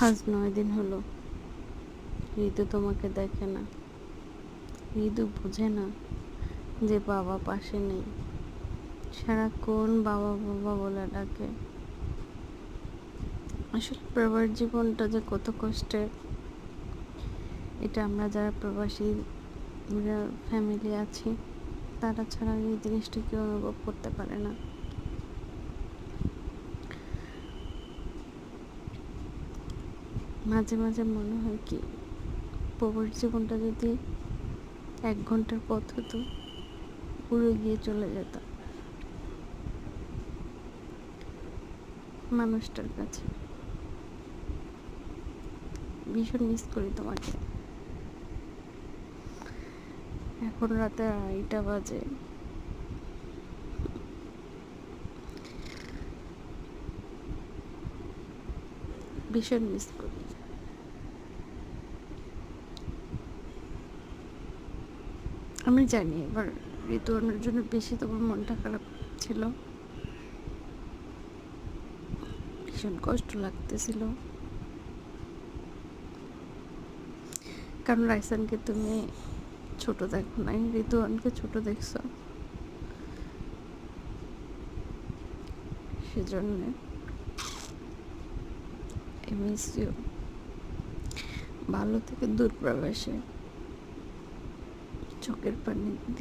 আজ 9 দিন হলো ঋতু তোমাকে দেখে না। ঋতু বোঝে না যে বাবা পাশে নেই। সারাক্ষণ বাবা বাবা বলে ডাকে। আসলে প্রবাস জীবনটা যে কত কষ্টের, এটা আমরা যারা প্রবাসী ফ্যামিলি আছি তারা ছাড়া এই জিনিসটা কেউ অনুভব করতে পারে না। মাঝে মাঝে মনে হয় কি, প্রবাস জীবনটা যদি 1 ঘন্টার পথ হতো, উড়ে গিয়ে চলে যেতাম মানুষটার কাছে। ভীষণ মিস করি তোমাকে। এখন রাতে 2:30 বাজে। ভীষণ মিস করি। আমি জানি এবার ঋতুয়ানের জন্য বেশি তোমার মনটা খারাপ ছিল, ভীষণ কষ্ট লাগতেছিল, কারণ রাইসানকে তুমি ছোট দেখো নাই, ঋতুয়ানকে ছোট দেখছো, সেজন্য আই মিস ইউ। ভালো থেকে দূর প্রবাসে চোখের পানি